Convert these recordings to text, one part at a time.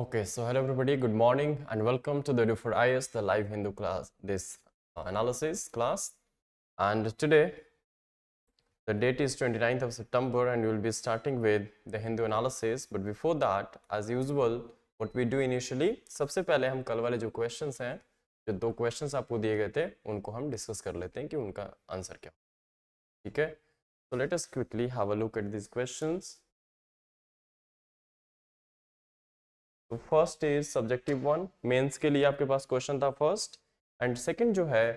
Okay, so hello everybody, good morning and welcome to the EduphoreIAS, the live Hindu class, this analysis class. And today, the date is 29th of September and we will be starting with the Hindu analysis. But before that, as usual, what we do initially, सबसे पहले हम कल वाले जो questions हैं, जो दो questions आपको दिए गए थे, उनको हम discuss कर लेते हैं कि उनका आंसर क्या, ठीक है? So let us quickly have a look at these questions. तो first is subjective one, mains के लिए आपके पास क्वेश्चन था फर्स्ट, एंड सेकंड जो है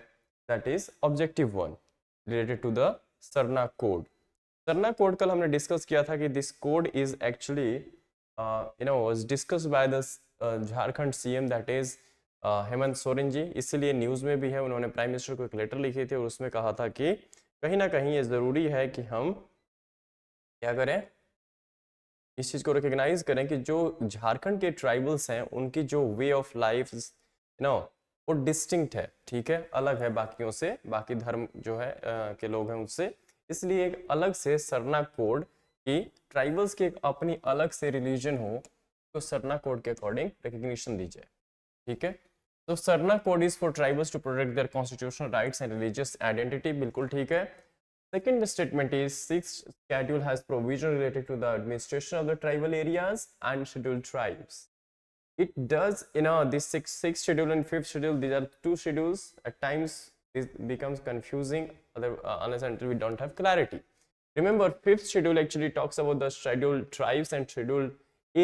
that is objective one related to the Sarna code. Sarna code कल हमने डिस्कस किया था कि this code is actually was discussed by the Jharkhand CM that is Hemant Soren ji. इसीलिए न्यूज में भी है, उन्होंने प्राइम मिनिस्टर को एक लेटर लिखी थी और उसमें कहा था कि कहीं ना कहीं ये जरूरी है कि हम क्या करें, इस चीज़ को रिकग्नाइज करें कि जो झारखंड के ट्राइबल्स हैं उनकी जो वे ऑफ लाइफ वो डिस्टिंक्ट है, ठीक है, अलग है बाकियों से, बाकी धर्म जो है के लोग हैं उससे. इसलिए एक अलग से सरना कोड की ट्राइबल्स की एक अपनी अलग से रिलीजन हो तो सरना कोड के अकॉर्डिंग रिकग्निशन दी जाए, ठीक है. तो Sarna code is for tribals to protect their constitutional rights and religious identity, बिल्कुल ठीक है. Second statement is sixth schedule has provision related to the administration of the tribal areas and scheduled tribes. It does, this sixth schedule and fifth schedule, these are two schedules. At times this becomes confusing unless until we don't have clarity. Remember, fifth schedule actually talks about the scheduled tribes and scheduled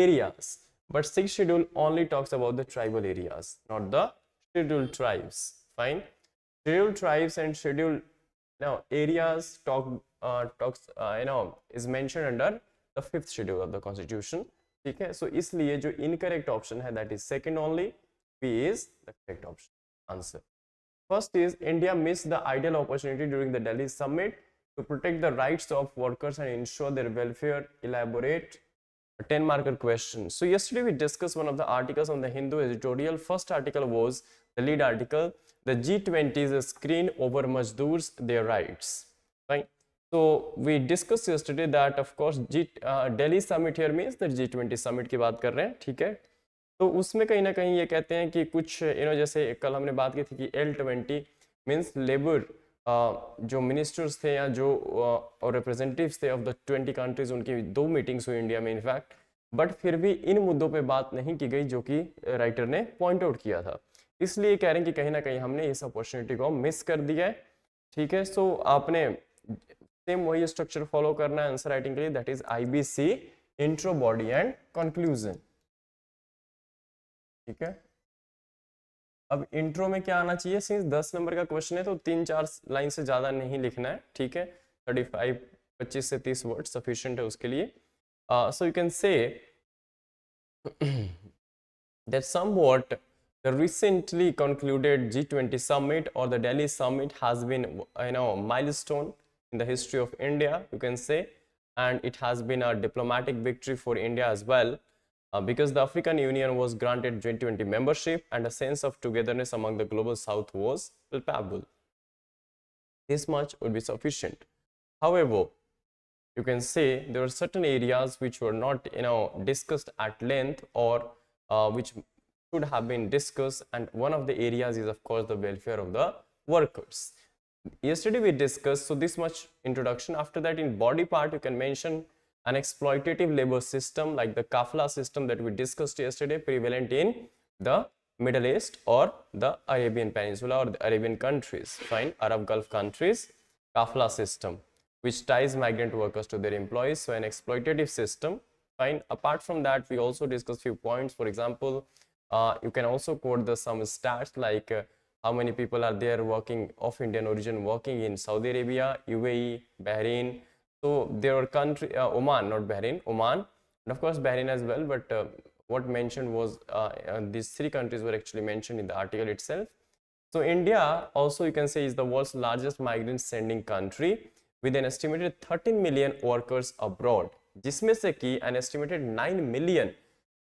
areas, but sixth schedule only talks about the tribal areas, not the scheduled tribes. Fine. Scheduled tribes and scheduled areas is mentioned under the fifth schedule of the constitution, ठीक है. So इसलिए जो incorrect option है that is second only, B is the correct option answer. First is India miss the ideal opportunity during the Delhi summit to protect the rights of workers and ensure their welfare. Elaborate. A 10 marker question. So yesterday we discussed one of the articles on the Hindu editorial. First article was the lead article, the G20's screen over Mazdoors their rights. Right. So we discussed yesterday that of course Delhi summit here means the G20 summit की बात कर रहे हैं, ठीक है. तो उसमें कहीं ना कहीं ये कहते हैं कि कुछ जैसे कल हमने बात की थी कि L20 मीन्स लेबर जो मिनिस्टर्स थे या जो और रिप्रेजेंटेटिव्स थे ऑफ द 20 कंट्रीज, उनकी दो मीटिंग्स हुई इंडिया में इनफैक्ट, बट फिर भी इन मुद्दों पे बात नहीं की गई जो कि राइटर ने पॉइंट आउट किया था. इसलिए कह रहे हैं कि कहीं ना कहीं हमने इस अपॉर्चुनिटी को मिस कर दिया है, ठीक है. सो आपने सेम वही स्ट्रक्चर फॉलो करना है आंसर राइटिंग के लिए, that is IBC, intro, body and conclusion, ठीक है. अब इंट्रो में क्या आना चाहिए, सिंस 10 नंबर का क्वेश्चन है तो 3-4 लाइन से ज्यादा नहीं लिखना है, ठीक है. 25 से 30 वर्ड सफिशिएंट है उसके लिए. So you can say that somewhat the recently concluded G20 summit or the Delhi summit has been milestone in the history of India, you can say, and it has been a diplomatic victory for India as well, because the African Union was granted G20 membership and a sense of togetherness among the global south was palpable. This much would be sufficient. However, you can say there are certain areas which were not discussed at length or which should have been discussed, and one of the areas is of course the welfare of the workers. Yesterday we discussed, so this much introduction. After that, in body part you can mention an exploitative labor system like the kafla system that we discussed yesterday, prevalent in the Middle East or the Arabian Peninsula or the Arabian countries, fine, Arab Gulf countries. Kafla system which ties migrant workers to their employees, so an exploitative system, fine. Apart from that, we also discussed few points. For example, you can also quote some stats like how many people are there working of Indian origin working in Saudi Arabia, UAE, Bahrain. So there are country Oman, not Bahrain, Oman, and of course Bahrain as well, but what mentioned was these three countries were actually mentioned in the article itself. So India also, you can say, is the world's largest migrant sending country with an estimated 13 million workers abroad, जिसमें से कि an estimated 9 million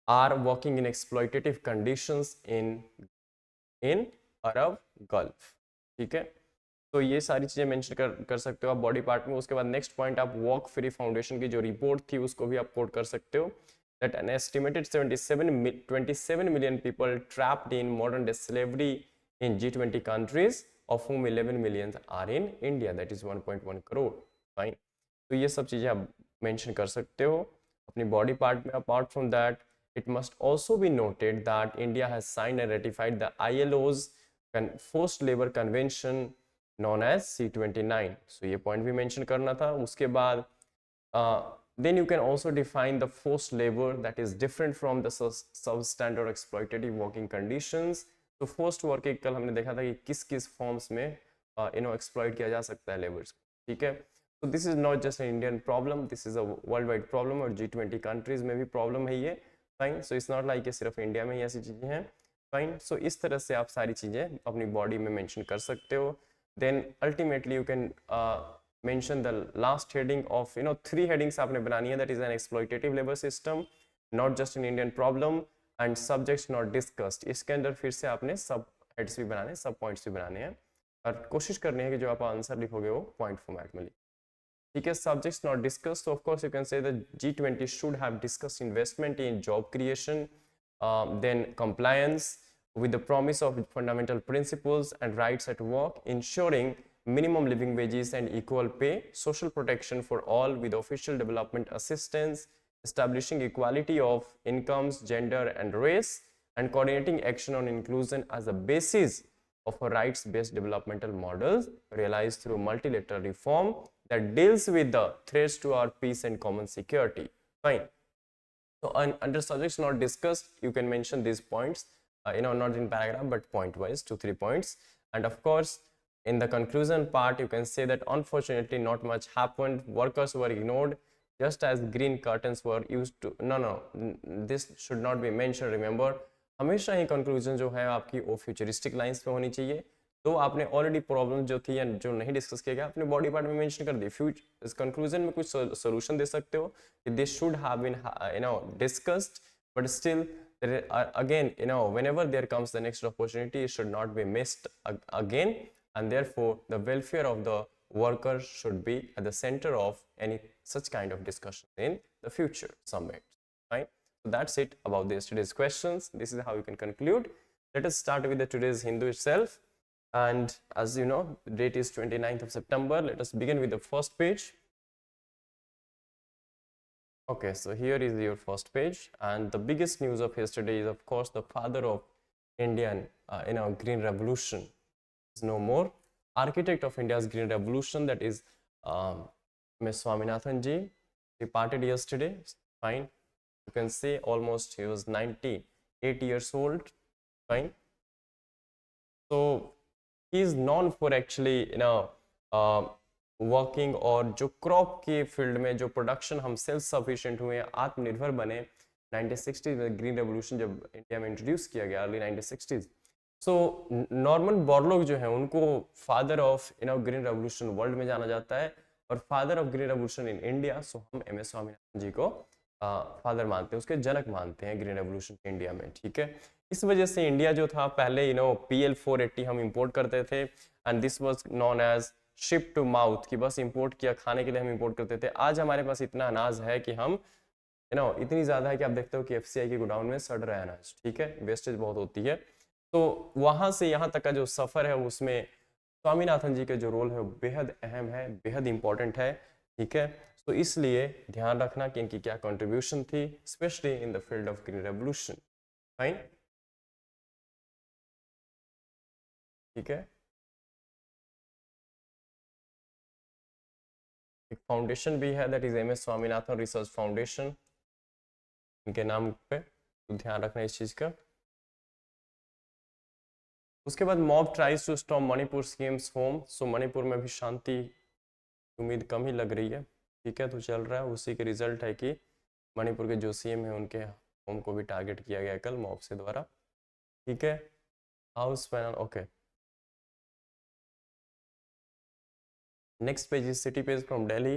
are working in exploitative conditions in Arab Gulf, ठीक है. तो ये सारी चीजें mention कर सकते हो आप बॉडी पार्ट में. उसके बाद नेक्स्ट पॉइंट आप वॉक फ्री फाउंडेशन की जो रिपोर्ट थी उसको भी आप कोट कर सकते हो, that an estimated 27 million people trapped in modern day slavery in G20 countries, of whom 11 million are in India, that is 1.1 crore. Fine. तो ये सब चीजें आप मेंशन कर सकते हो अपनी बॉडी पार्ट में. Apart from that, it must also be noted that India has signed and ratified the ILO's forced labor convention known as C29. So ये point भी mention करना था. उसके बाद then you can also define the forced labor that is different from the substandard exploitative working conditions. तो forced work एक कल हमने देखा था कि किस किस forms में exploit किया जा सकता है labors को. ठीक है. So this is not just an Indian problem, this is a worldwide problem और G20 countries में भी problem है ये. Fine. So it's not like सिर्फ इंडिया में ही ऐसी चीज़ें हैं. फाइन. सो इस तरह से आप सारी चीज़ें अपनी बॉडी में मेंशन कर सकते हो. Then ultimately you can mention the last heading of 3 headings आपने बनानी है. That is an exploitative labour system, not just an Indian problem, and subjects not discussed. इसके अंदर फिर से आपने सब हेड्स भी बनाने, सब पॉइंट्स भी बनाने हैं और कोशिश करनी है कि जो आप आंसर लिखोगे वो पॉइंट फॉर्मेट में लिखो. ठीक है. subjects not discussed, so of course you can say that G20 should have discussed investment in job creation, then compliance with the promise of fundamental principles and rights at work, ensuring minimum living wages and equal pay, social protection for all with official development assistance, establishing equality of incomes, gender and race, and coordinating action on inclusion as a basis of a rights-based developmental model realized through multilateral reform that deals with the threats to our peace and common security. Fine. So under subjects not discussed, you can mention these points, not in paragraph but point wise, 2-3 points. And of course, in the conclusion part, you can say that unfortunately not much happened. Workers were ignored just as green curtains were used to. No, this should not be mentioned. Remember, हमेशा ही conclusion जो है आपकी वो futuristic lines पे होनी चाहिए. तो आपने ऑलरेडी प्रॉब्लम जो थी या जो नहीं डिस्कस किया गया अपने बॉडी पार्ट में मेंशन कर दी. इस कंक्लूजन में कुछ सॉल्यूशन दे सकते हो कि this should have been discussed, but still again whenever there comes the next opportunity, it should not be missed again, and therefore the welfare of the worker should be at the center of any such kind of discussion in the future summit. Right? So that's it about today's questions. This is how you can conclude. Let us start with the today's Hindu itself. And as you know, the date is 29th of September. Let us begin with the first page. Okay, so here is your first page, and the biggest news of yesterday is of course the father of Indian green revolution is no more. Architect of India's green revolution, that is Ms. Swaminathan ji, departed yesterday. Fine. You can see almost he was 98 years old. Fine. So he is known for actually working और जो crop के field में जो production हम self sufficient हुए, आत्मनिर्भर बने 1960s में. ग्रीन रेवोल्यूशन जब इंडिया में इंट्रोड्यूस किया गया अर्ली 1960s. सो नॉर्मन बोरलॉग जो है उनको father of green revolution world में जाना जाता है और father of green revolution in India. So हम एम एस स्वामीनाथन जी को फादर मानते हैं, उसके जनक मानते हैं ग्रीन रेवोल्यूशन इंडिया में. ठीक है. इस वजह से इंडिया जो था पहले PL 480 हम इंपोर्ट करते थे, and this was known as ship to mouth, कि बस इंपोर्ट किया, खाने के लिए हम इंपोर्ट करते थे. आज हमारे पास इतना अनाज है कि हम इतनी ज़्यादा है कि आप देखते हो कि FCI के गोडाउन में सड़ रहा है अनाज. ठीक है. वेस्टेज बहुत होती है. तो वहाँ से यहाँ तक का जो सफ़र है उसमें स्वामीनाथन जी का जो रोल है वो बेहद अहम है, बेहद इंपॉर्टेंट है. ठीक है. तो इसलिए ध्यान रखना कि इनकी क्या कंट्रीब्यूशन थी, specially in the field of green revolution. Fine. ठीक है. एक फाउंडेशन भी है, that is MS Swaminathan research foundation, इनके नाम पे, तो ध्यान रखना इस चीज का. उसके बाद mob tries to stop Manipur CM's home. So Manipur में भी शांति उम्मीद कम ही लग रही है. ठीक है. तो चल रहा है, उसी के रिजल्ट है कि मणिपुर के जो CM है उनके होम को भी टारगेट किया गया कल मॉब से द्वारा. ठीक है. House panel. Okay. Next page is city page from Delhi.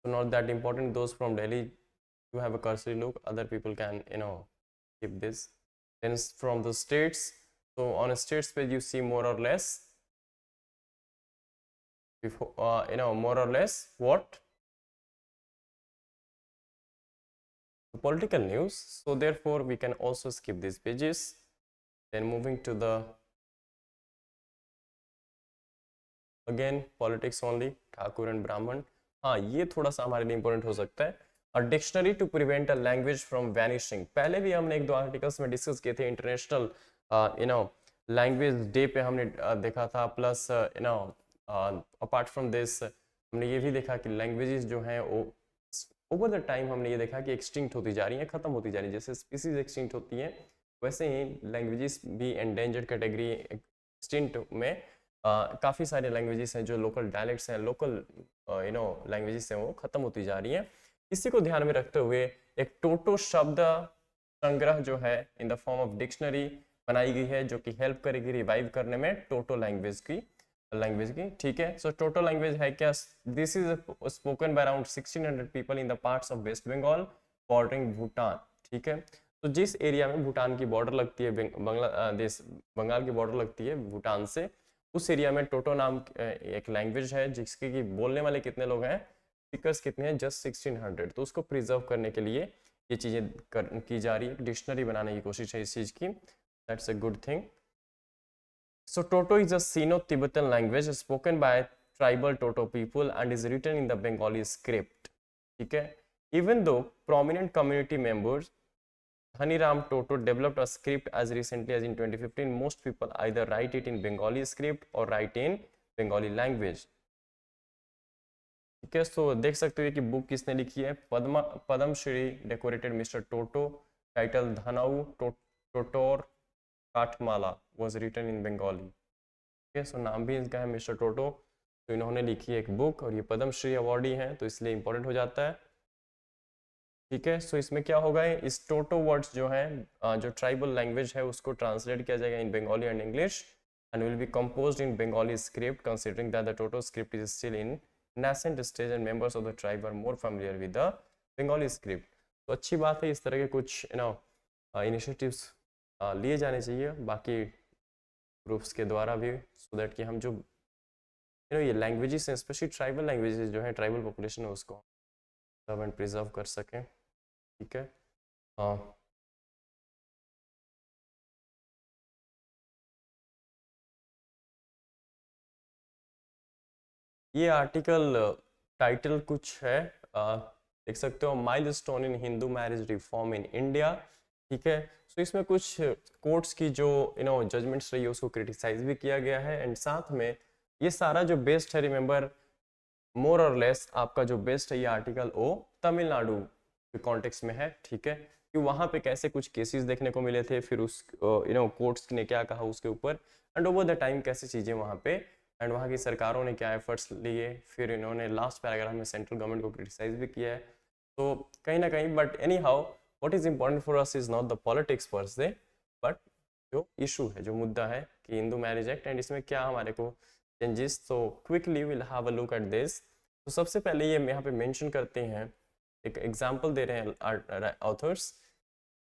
So not that important. Those from Delhi, you have a cursory look. Other people can keep this. Then from the states. So on a states page, you see more or less. Before more or less what political news, so therefore we can also skip these pages. Then moving to the again politics only, Thakur and ब्राह्मण. हाँ, ये थोड़ा सा हमारे लिए important हो सकता है. A dictionary to prevent a language from vanishing. पहले भी हमने एक दो आर्टिकल्स में डिस्कस किए थे. इंटरनेशनल लैंग्वेज डे पे हमने देखा था. प्लस अपार्ट फ्रॉम दिस हमने ये भी देखा कि लैंग्वेजेस जो हैं वो ओवर द टाइम हमने ये देखा कि एक्सटिंक्ट होती जा रही हैं, खत्म होती जा रही है. जैसे स्पीसीज एक्सटिंक्ट होती हैं वैसे ही लैंग्वेजेस भी एंडेंजर्ड कैटेगरी एक्सटिंक्ट में काफ़ी सारे लैंग्वेजेस हैं जो लोकल डायलेक्ट्स हैं, लोकल लैंग्वेजेस हैं, वो ख़त्म होती जा रही हैं. इसी को ध्यान में रखते हुए एक टोटो शब्द संग्रह जो है in the form of dictionary बनाई गई है, जो कि हेल्प करेगी रिवाइव करने में टोटो लैंग्वेज की. ठीक है. सो टोटो लैंग्वेज है क्या? This is spoken by around 1600 people in the parts of West Bengal bordering Bhutan. ठीक है. तो जिस एरिया में भूटान की बॉर्डर लगती है, बांग्लादेश बंगाल की बॉर्डर लगती है भूटान से, उस एरिया में टोटो नाम एक लैंग्वेज है जिसके कि बोलने वाले कितने लोग हैं, स्पीकर्स कितने हैं, जस्ट 1600. तो उसको प्रिजर्व करने के लिए ये चीज़ें की जा रही है. डिक्शनरी बनाने की कोशिश है इस चीज़ की. That's a good thing. So Toto is a Sino-Tibetan language spoken by tribal Toto people and is written in the Bengali script. ठीक है. Even though prominent community members Haniram Toto developed a script as recently as in 2015, most people either write it in Bengali script or write in Bengali language. ठीक है. So देख सकते हो कि book किसने लिखी है. Padmashri decorated mister Toto. Title Dhanua Totor Kathamala was written in Bengali. Okay, so नाम भी इनका है मिस्टर टोटो. तो इन्होंने लिखी है एक बुक और ये पद्मश्री अवार्डी हैं, तो इसलिए इंपॉर्टेंट हो जाता है. ठीक है. सो इसमें क्या होगा, इस टोटो वर्ड्स जो हैं जो ट्राइबल लैंग्वेज है उसको ट्रांसलेट किया जाएगा in Bengali and English and will be composed in Bengali script, considering that the Toto script is still in nascent stage and members of the tribe are more familiar with the Bengali script. तो अच्छी बात है, इस तरह के कुछ initiatives लिए जाने चाहिए बाकी ग्रुप्स के द्वारा भी, सो दैट कि हम जो ये लैंग्वेजेस हैं, स्पेशली ट्राइबल लैंग्वेजेस जो है, ट्राइबल पॉपुलेशन है, उसको सर्व एंड प्रिजर्व कर सकें. ठीक है. हाँ, ये आर्टिकल टाइटल कुछ है, देख सकते हो, milestone in Hindu marriage reform in India. ठीक है. सो इसमें कुछ कोर्ट्स की जो जजमेंट्स रही है उसको क्रिटिसाइज भी किया गया है. एंड साथ में ये सारा जो बेस्ट है, रिमेंबर मोर और लेस आपका जो बेस्ट है ये आर्टिकल वो तमिलनाडु के कॉन्टेक्स्ट में है. ठीक है. कि वहाँ पे कैसे कुछ केसेस देखने को मिले थे, फिर उस कोर्ट्स ने क्या कहा उसके ऊपर, एंड ओवर द टाइम कैसे चीज़ें वहाँ पे, एंड वहाँ की सरकारों ने क्या एफर्ट्स लिए. फिर इन्होंने लास्ट पैराग्राफ में सेंट्रल गवर्नमेंट को क्रिटिसाइज भी किया है. तो कहीं ना कहीं, but any how what is important for us is not the politics पर से, बट जो इशू है, जो मुद्दा है कि हिंदू मैरिज एक्ट एंड इसमें क्या हमारे को चेंजेस. तो quickly will have a look at this. तो सबसे पहले ये यहाँ पे मेंशन करते हैं, एक एग्जांपल दे रहे हैं authors.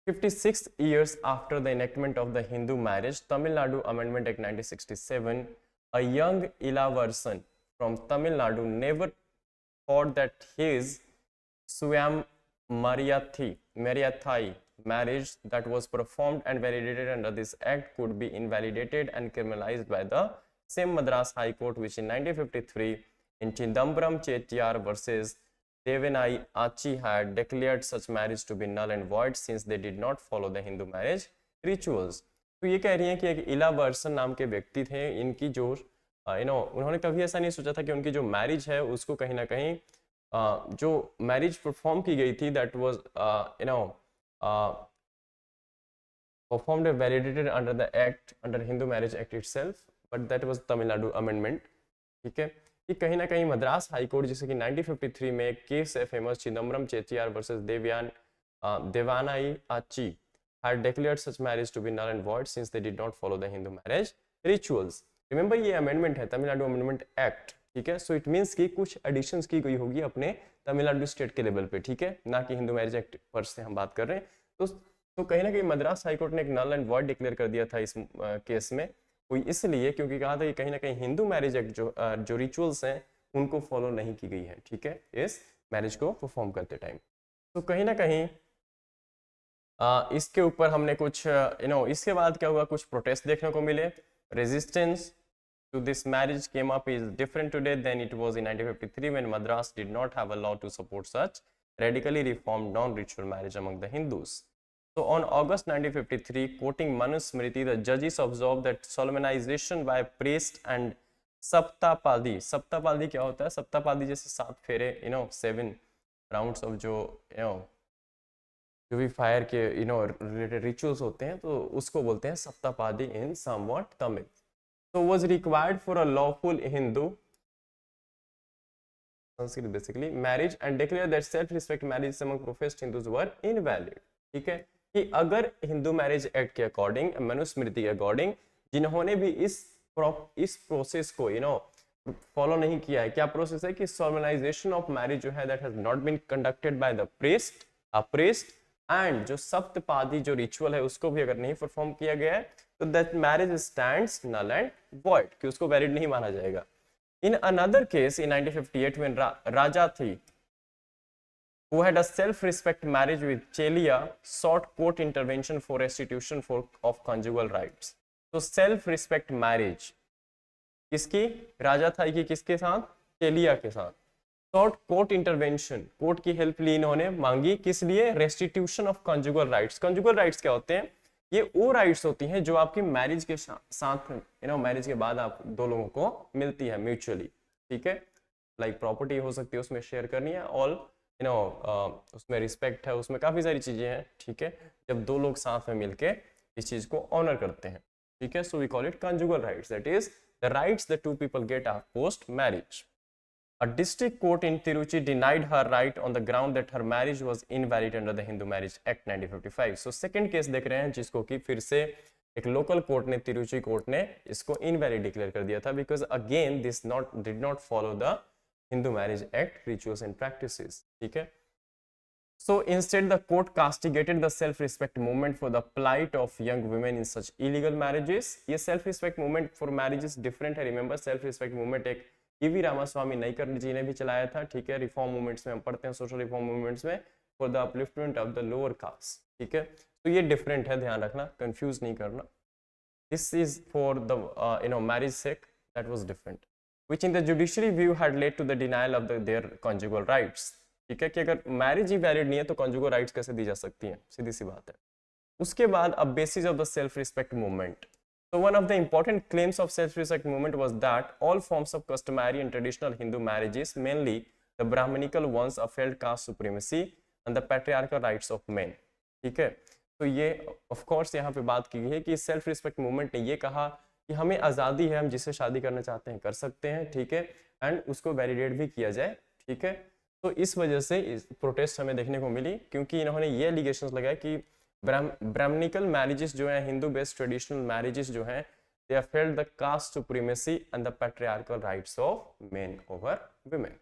56 years after the enactment of the Hindu Marriage Tamil Nadu Amendment Act 1967, a young Ilavarsan from Tamil Nadu never thought that his Swam Mariathai marriage that was performed and validated under this act could be invalidated and criminalized by the same Madras High Court, which in 1953 in Chidambaram Chettiar versus Devanai Achi had declared such marriage to be null and void since they did not follow the Hindu marriage rituals. तो ये कह रही हैं कि एक इला version नाम के व्यक्ति थे, इनकी जो उन्होंने कभी ऐसा नहीं सोचा था कि उनकी जो मैरिज है उसको कहीं ना कहीं जो मैरिज परफॉर्म की गई थी that was performed and validated under the act, under Hindu marriage act itself, but that was Tamil Nadu amendment. ठीक है. कि कहीं ना कहीं मद्रास हाई कोर्ट, जैसे कि 1953 में एक केस है famous Chidambaram Chettiar versus Devanai Achi had declared such marriage to be null and void since they did not follow the Hindu marriage rituals. Remember ये अमेंडमेंट है, तमिलनाडु अमेंडमेंट एक्ट. ठीक है. सो इट मीन्स कि कुछ एडिशंस की गई होगी अपने तमिलनाडु स्टेट के लेवल पे. ठीक है. ना कि हिंदू मैरिज एक्ट पर से हम बात कर रहे हैं. तो कहीं ना कहीं मद्रास हाई कोर्ट ने एक नल एंड वॉइड डिक्लेयर कर दिया था इस केस में, कोई इसलिए क्योंकि कहा था कि कहीं ना कहीं हिंदू मैरिज एक्ट जो रिचुअल्स हैं उनको फॉलो नहीं की गई है. ठीक है. इस मैरिज को परफॉर्म करते टाइम. तो कहीं ना कहीं इसके ऊपर हमने कुछ इसके बाद क्या हुआ, कुछ प्रोटेस्ट देखने को मिले. Resistance to this marriage came up is different today than it was in 1953 when Madras did not have a law to support such radically reformed non-ritual marriage among the Hindus. So on August 1953, quoting Manusmriti, the judges observed that solemnization by priest and saptapadi. Saptapadi क्या होता है? Saptapadi जैसे 7 फेरे, 7 rounds of जो जो भी fire के related rituals होते हैं, तो उसको बोलते हैं Saptapadi in somewhat Tamil. So was required for a lawful Hindu, Sanskrit basically, marriage and declared that self-respect marriages among professed Hindus were invalid. ठीक है, कि अगर हिंदू मैरिज एक्ट के अकॉर्डिंग, मनुस्मृति के अकॉर्डिंग, जिन्होंने भी इस प्रोसेस को फॉलो नहीं किया है, क्या प्रोसेस है कि सोलमनाइजेशन ऑफ मैरिज जो है that has not been conducted by the priest, a priest, and जो सप्तपादी जो रिचुअल है उसको भी अगर नहीं परफॉर्म किया गया है, तो that marriage stands null and void, कि उसको वैलिड नहीं माना जाएगा. In another case in 1958 when Rajathi who had a self-respect marriage with Chelia sought court intervention for restitution of conjugal rights. तो self-respect marriage किसकी? राजाथाई की किसके साथ? चेलिया के साथ. sought court intervention, कोर्ट की हेल्प ली इन्होंने, मांगी किस लिए? restitution of conjugal rights. conjugal rights क्या होते हैं? ये वो राइट्स होती हैं जो आपकी मैरिज के साथ मैरिज के बाद आप दो लोगों को मिलती है म्यूचुअली. ठीक है, लाइक प्रॉपर्टी हो सकती है उसमें शेयर करनी है, ऑल उसमें रिस्पेक्ट है, उसमें काफी सारी चीजें हैं. ठीक है, जब दो लोग साथ में मिलके इस चीज को ऑनर करते हैं. ठीक है, so we call it conjugal rights, that is the rights the two people get after post marriage. A district court in Tiruchi denied her right on the ground that her marriage was invalid under the Hindu Marriage Act 1955. So second case देख रहे हैं जिसको कि फिर से एक local court ने, Tiruchi court ने इसको इनवैलिड डिक्लेयर कर दिया था, because again this did not follow the Hindu Marriage Act rituals and practices. ठीक है, so instead the court castigated the self-respect movement for the plight of young women in such illegal marriages. ये self-respect movement for marriages different है. Remember self-respect movement एक EV Ramaswamy Naicker जी ने भी चलाया था. ठीक है, रिफॉर्म मूवमेंट्स में हम पढ़ते हैं, सोशल रिफॉर्म मूवमेंट्स में, for the upliftment of the lower caste. ठीक है, तो ये डिफरेंट है, ध्यान रखना, कंफ्यूज नहीं करना. This is for the marriage sake, that was different, which in the judiciary view had led to the denial of their conjugal rights. ठीक है, कि अगर मैरिज ही वैलिड नहीं है तो कॉन्जुगल राइट्स कैसे दी जा सकती हैं, सीधी सी बात है. उसके बाद अब basis of the self respect movement. So one of the important claims of self-respect movement was that all forms of customary and traditional Hindu marriages, mainly the Brahmanical ones, upheld caste supremacy and the patriarchal rights of men. ठीक है, तो ये of course यहाँ पे बात की गई है कि सेल्फ रिस्पेक्ट मूवमेंट ने ये कहा कि हमें आज़ादी है, हम जिससे शादी करना चाहते हैं कर सकते हैं. ठीक है, एंड उसको वैलिडेट भी किया जाए. ठीक है, तो इस वजह से प्रोटेस्ट हमें देखने को मिली, क्योंकि इन्होंने ये एलिगेशंस लगाए कि ब्राह्मणिकल मैरिजेस जो है, हिंदू बेस्ड ट्रेडिशनल मैरिजेस जो हैं, they have failed the caste supremacy and the patriarchal rights of men over women.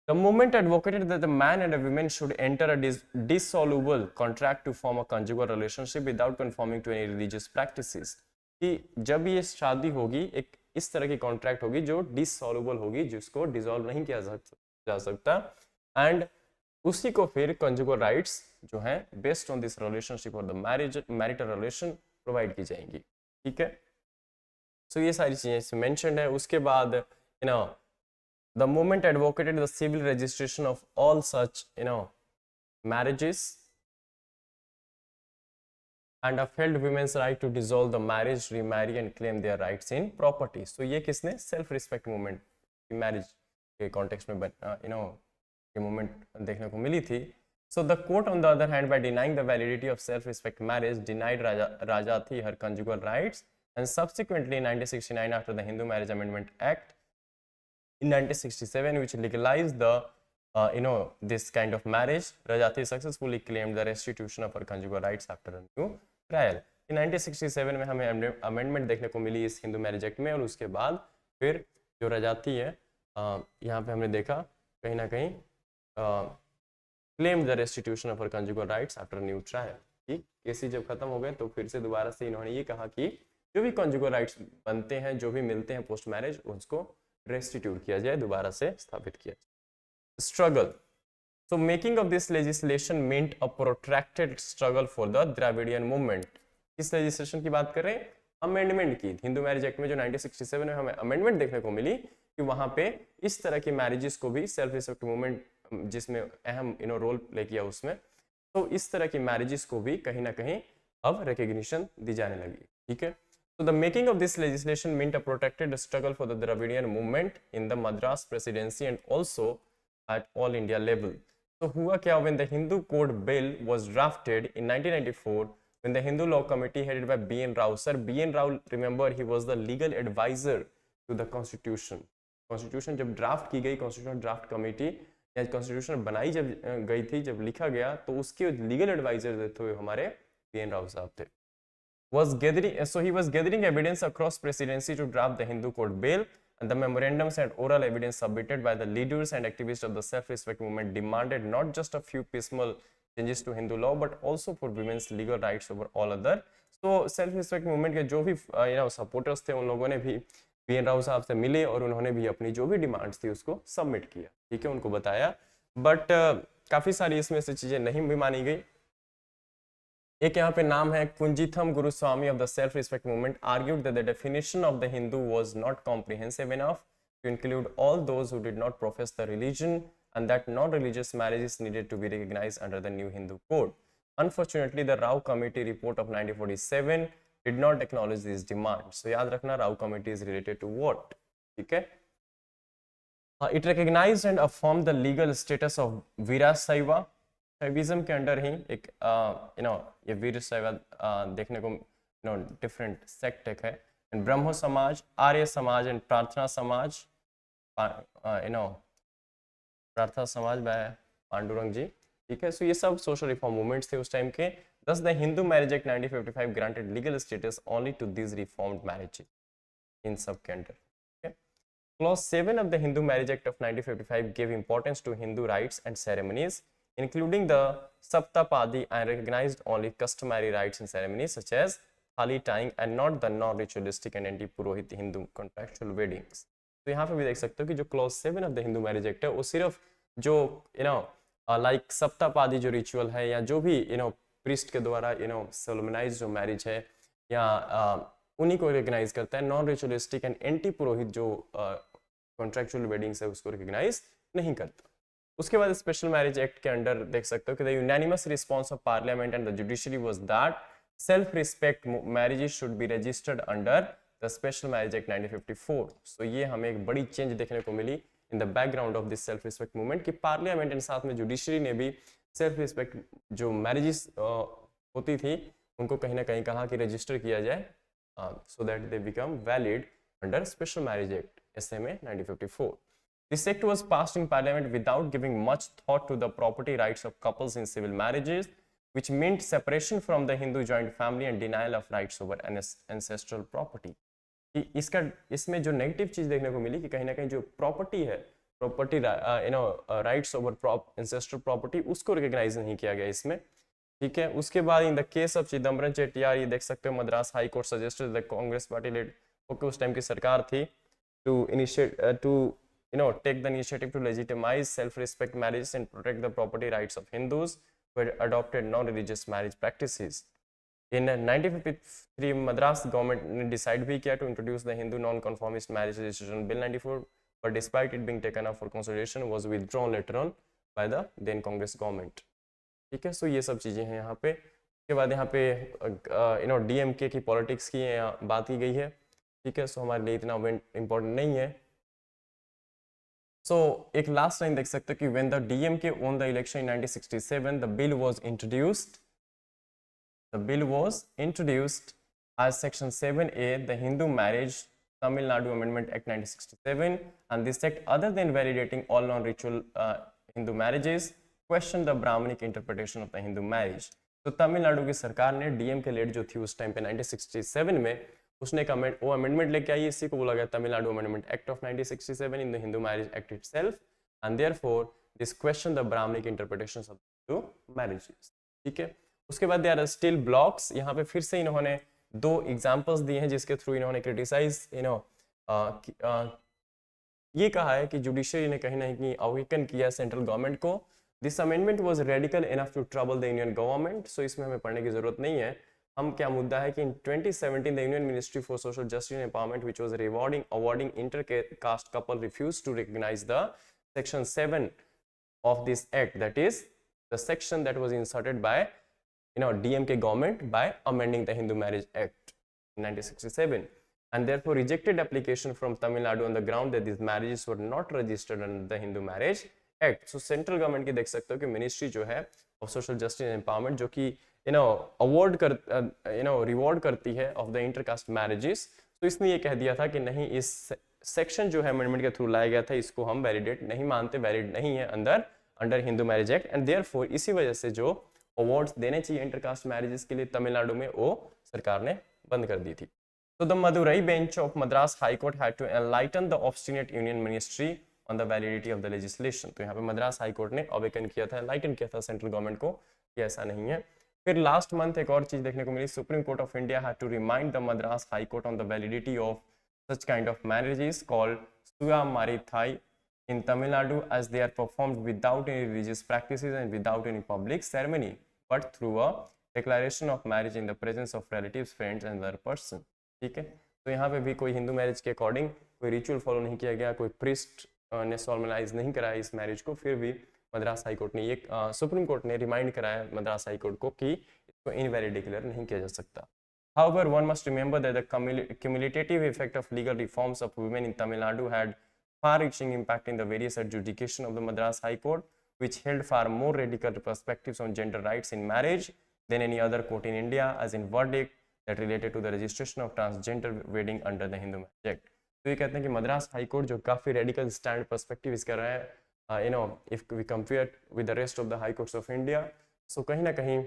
The movement advocated that the man and a woman should enter a dissoluble contract to form a conjugal relationship without conforming to any religious practices. कि जब ये शादी होगी एक इस तरह की contract होगी जो डिसॉल्युबल होगी, जिसको डिसॉल्व नहीं किया जा सकता, एंड उसी को फिर कंजुगल राइट्स जो हैं बेस्ड ऑन दिस रिलेशनशिप और द मैरिटल रिलेशन प्रोवाइड की जाएंगी. ठीक है, सो ये सारी चीजें इसमें मेंशन्ड है. उसके बाद the movement advocated the civil registration of all such marriages and upheld women's right to dissolve the marriage, remarry and claim their rights in property. So ये किसने? सेल्फ रिस्पेक्ट मूवमेंट की मैरिज के context में ये movement देखने को मिली थी. So the court on the other hand, by denying the validity of self-respect marriage, denied Rajati her conjugal rights, and subsequently in 1969 after the Hindu Marriage Amendment Act in 1967 which legalized the this kind of marriage, Rajati successfully claimed the restitution of her conjugal rights after a new trial. In 1967 में हमें amendment देखने को मिली इस Hindu marriage act में, और उसके बाद फिर जो रजाती है यहाँ पे हमने देखा कहीं ना कहीं claimed the restitution of her conjugal rights after a new trial. कि केस जब खत्म हो गए तो फिर से दोबारा से इन्होंने ये कहा कि जो भी conjugal rights बनते हैं, जो भी मिलते हैं पोस्ट मैरिज, उसको रेस्टिट्यूट किया जाए, दोबारा से स्थापित किया जाए. Struggle. So making of this legislation meant a protracted struggle for the Dravidian movement. किस legislation की बात कर रहे हैं? अमेंडमेंट की। हिंदू मैरिज एक्ट में जो 1967 में हमें अमेंडमेंट देखने को मिली कि वहां पे इस तरह की मैरिजेस को भी सेल्फ रिस्पेक्ट मूवमेंट जिसमें अहम रोल प्ले किया उसमें, तो इस तरह की मैरिजेस को भी कहीं ना कहीं अब रिकॉग्निशन दी जाने लगी। ठीक है, so the making of this legislation meant a protracted struggle for the Dravidian movement in the Madras presidency and also at all India level. तो हुआ क्या, when the Hindu Code Bill was drafted in 1994, when the Hindu Law Committee headed by B.N. Rao. Sir, B.N. Rao, remember, he was the legal advisor to the Constitution. Constitution जब draft की गई, Constitution draft committee या Constitution बनाई जब गई थी, जब लिखा गया, तो उसके लीगल एडवाइजर थे हमारे B.N. Rao साहब थे। So he was gathering evidence across presidency to draft the Hindu Code Bill, and the memorandums and oral evidence submitted by the leaders and activists of the self-respect movement demanded not just a few piecemeal changes to Hindu law, but also for women's legal rights over all other. So self-respect movement के जो भी supporters थे, उन लोगों ने भी B.N. Rao साहब से मिले और उन्होंने भी अपनी जो भी डिमांड्स थी उसको सबमिट किया। ठीक है, उनको बताया, बट काफी सारी इसमें से चीजें नहीं भी मानी गई। एक यहाँ पे नाम है Kunjitham Guruswamy of the self respect movement argued that the definition of the Hindu was not comprehensive enough to include all those who did not profess the religion and that non religious marriages needed to be recognised under the new Hindu code. Unfortunately the Rao committee report of 1947 did not acknowledge this demand. So याद रखना, Rao committee is related to what? ठीक है, it recognised and affirmed the legal status of Veerashaiva. Shaivism के अंडर ही एक ये वीर शैव देखने को डिफरेंट सेक्ट है, एंड ब्रह्म समाज, आर्य समाज एंड प्रार्थना समाज, प्रार्थना समाज बाय पांडुरंग जी। ठीक है, सो ये सब सोशल रिफॉर्म मूवमेंट्स थे उस टाइम के। Thus the Hindu marriage act 1955 granted legal status only to this reformed marriages in सब के under. Clause 7 of the Hindu Marriage Act of 1955 gave importance to Hindu rites and ceremonies, including the Saptapadi, and recognized only customary rites and ceremonies such as thali tying and not the non-ritualistic and anti-purohit Hindu contractual weddings. तो यहाँ पे भी देख सकते हो कि जो Clause 7 of the Hindu Marriage Act है वो सिर्फ जो like सप्तापादी जो रिचुअल है या जो भी प्रीस्ट के द्वारा सोलमनाइज जो मैरिज है या उन्हीं को रिकॉग्नाइज करता है। नॉन रिचुअलिस्टिक एंड एंटी पुरोहित जो कॉन्ट्रैक्चुअल वेडिंग्स है उसको रिकॉग्नाइज नहीं करता। उसके बाद स्पेशल मैरिज एक्ट के अंडर देख सकते हो कि the unanimous response of parliament and the judiciary was that self respect marriages should be registered under the special marriage act 1954। So ये हमें एक बड़ी चेंज देखने को मिली in the background of this self respect movement कि parliament and साथ में जुडिशरी ने भी सेल्फ रिस्पेक्ट जो मैरिजेस होती थी उनको कहीं ना कहीं कहा कि रजिस्टर किया जाए so that they become valid under Special Marriage Act SMA 1954. This act was passed in Parliament without giving much thought to the property rights of couples in civil marriages, which meant separation from the Hindu joint family and denial of rights over ancestral property. इसमें जो negative चीज देखने को मिली कि कहीं ना कहीं जो प्रॉपर्टी है, property rights over ancestral property उसको रिकॉग्नाइज नहीं किया गया इसमें। ठीक है, उसके बाद in the case of Chidambaram Chettiar ये देख सकते हो Madras high court suggested the Congress party led okay उस टाइम की सरकार थी to take the initiative to legitimise self respect marriage and protect the property rights of Hindus who had adopted non religious marriage practices. In 1953 Madras government ने decide भी किया to introduce the Hindu non conformist marriage registration bill 94, but despite it being taken up for consideration was withdrawn later on by the then Congress government. ठीक है, सो ये सब चीज़ें हैं यहाँ पे। उसके बाद यहाँ पे डीएमके की पॉलिटिक्स की बात की गई है। ठीक है, सो हमारे लिए इतना इम्पोर्टेंट नहीं है। सो एक लास्ट लाइन देख सकते हो कि when the DMK won the election in 1967 the bill was introduced as section 7A the Hindu Marriage Tamil Nadu Amendment Act 1967, and this act, other than validating all non-ritual Hindu marriages, question the Brahmanic interpretation of the Hindu marriage. तो तमिलनाडु की सरकार ने DM के lead जो थी उस time पे 1967 में उसने वो अमेंडमेंट लेके आई, इसी को बोला गया Tamil Nadu amendment act of 1967 in the Hindu marriage act itself, and therefore this question the Brahmanic interpretation of Hindu marriages. ठीक है, उसके बाद देयर आर स्टिल ब्लॉक्स। यहाँ पे फिर से इन्होंने दो एग्जांपल्स दिए हैं जिसके थ्रू इन्होंने क्रिटिसाइज ये कहा है कि जुडिशरी ने कहीं ना कहीं अवेकन किया सेंट्रल गवर्नमेंट को this amendment was radical enough to trouble the Indian government. So इसमें हमें पढ़ने की जरूरत नहीं है। हम क्या मुद्दा है कि in 2017 the union ministry for social justice and empowerment which was awarding intercaste couple refused to recognise the section 7 of this act, that is the section that was inserted by DMK government by amending the Hindu Marriage Act in 1967, and therefore rejected application from Tamil Nadu on the ground that these marriages were not registered under the Hindu Marriage Act. So central government की देख सकते हो कि ministry जो है of social justice and empowerment जो कि award कर रिवॉर्ड करती है ऑफ द इंटरकास्ट मैरिजेस, तो इसने ये कह दिया था कि नहीं, इस सेक्शन जो है अमेंडमेंट के थ्रू लाया गया था, इसको हम वैलिडेट नहीं मानते, वैलिड नहीं है under Hindu marriage act, and therefore इसी वजह से जो अवार्ड्स देने चाहिए इंटरकास्ट मैरिजेस के लिए तमिलनाडु में वो सरकार ने बंद कर दी थी। So the Madurai bench of Madras High Court had to enlighten the obstinate Union Ministry on the validity of the legislation। तो यहाँ पे मद्रास हाई कोर्ट ने अवेकन किया था, एनलाइटन किया था सेंट्रल गवर्नमेंट को कि ऐसा नहीं है। फिर लास्ट मंथ एक और चीज देखने को मिली, supreme court of India had to remind the Madras high court on the validity of such kind of marriages called Suya Marithai in Tamil Nadu, as they are performed without any religious practices and without any public ceremony, but through a declaration of marriage in the presence of relatives, friends and other person। ठीक है, तो यहाँ पे भी कोई Hindu marriage के according कोई ritual follow नहीं किया गया, कोई प्रिस्ट ने सॉलमनाइज नहीं कराया इस मैरिज को, फिर भी मद्रास हाई कोर्ट ने ये सुप्रीम कोर्ट ने रिमाइंड कराया मद्रास हाई कोर्ट को कि इसको इनवैलिड डिक्लेयर नहीं किया जा सकता। However, one must remember that the cumulative effect of legal reforms of women in Tamil Nadu had far-reaching impact in the various adjudication of the Madras High Court, which held far more radical perspectives on gender rights in marriage than any other court in India, as in verdict that related to the registration of transgender wedding under the Hindu Marriage Act। तो ये कहते हैं कि Madras high court जो काफ़ी radical stand perspective इसका रहा है, if we compare with the rest of the high courts of India, so कहीं ना कहीं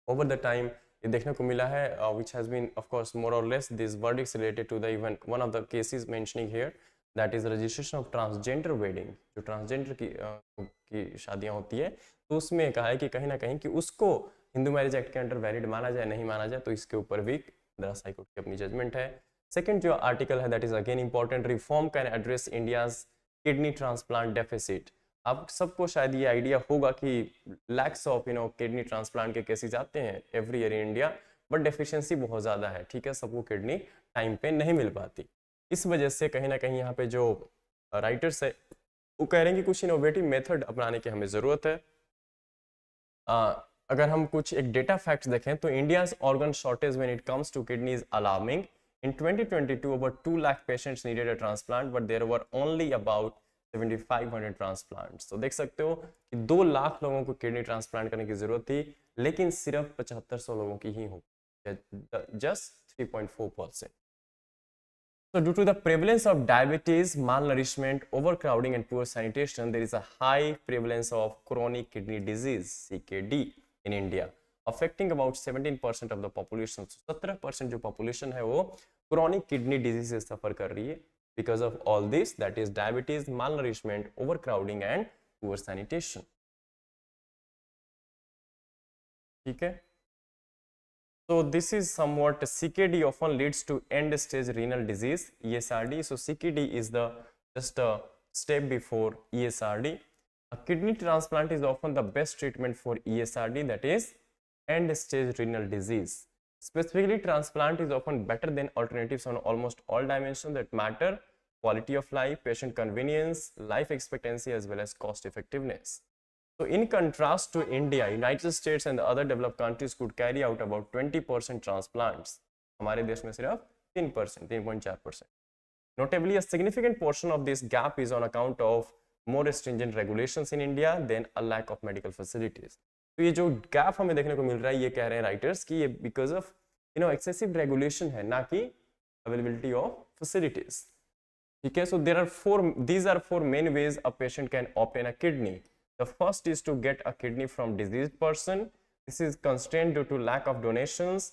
over the time ये देखने को मिला है, which has been of course more or less these verdicts related to the even one of the cases mentioning here, that is registration of transgender wedding। जो transgender की शादियां होती है, तो उसमें कहा है कि कहीं ना कहीं कि उसको हिंदू मैरिज एक्ट के अंडर वैलिड माना जाए नहीं माना जाए, तो इसके ऊपर भी मद्रास हाई कोर्ट की अपनी जजमेंट है। सेकंड जो आर्टिकल है that is again important, reform can address India's kidney transplant deficit. आप सबको शायद ये आइडिया होगा कि लैक्स ऑफ किडनी ट्रांसप्लांट के केसेस आते हैं every year in India, but deficiency बहुत ज़्यादा है। ठीक है, सबको किडनी टाइम पे नहीं मिल पाती, इस वजह से कहीं ना कहीं यहाँ पे जो राइटर्स है वो कह रहे हैं कि कुछ इनोवेटिव मेथड अपनाने की हमें ज़रूरत है। अगर हम कुछ एक डेटा फैक्ट्स देखें तो India's organ shortage when it comes to kidney is alarming. In 2022 over 2 lakh patients needed a transplant, but there were only about 7500 transplants. तो देख सकते हो कि 2 लाख लोगों को किडनी ट्रांसप्लांट करने की जरूरत थी, लेकिन सिर्फ 7500 लोगों की ही हो, just 3.4%। So due to the prevalence of diabetes, malnourishment, overcrowding and poor sanitation, there is a high prevalence of chronic kidney disease (CKD) in India, affecting about 17% of the population। So 17% जो population है वो chronic kidney disease से सफर कर रही है because of all this, that is diabetes, malnourishment, overcrowding and poor sanitation। ठीक है, so this is somewhat CKD often leads to end stage renal disease ESRD। so CKD is the just a step before ESRD। a kidney transplant is often the best treatment for ESRD, that is end stage renal disease। Specifically, transplant is often better than alternatives on almost all dimensions that matter: quality of life, patient convenience, life expectancy, as well as cost effectiveness। So in contrast to India, United States and the other developed countries could carry out about 20% transplants। हमारे देश में सिर्फ 3%, 3.4%। Notably, a significant portion of this gap is on account of more stringent regulations in India than a lack of medical facilities। तो ये जो gap हमें देखने को मिल रहा है, ये कह रहे हैं राइटर्स कि ये बिकॉज ऑफ एक्सेसिव रेगुलेशन है, ना कि अवेलेबिलिटी ऑफ फैसिलिटीज। ठीक है, सो these are four main ways a patient can obtain a kidney। The first is to get a kidney from diseased person। This is constrained due to lack of donations।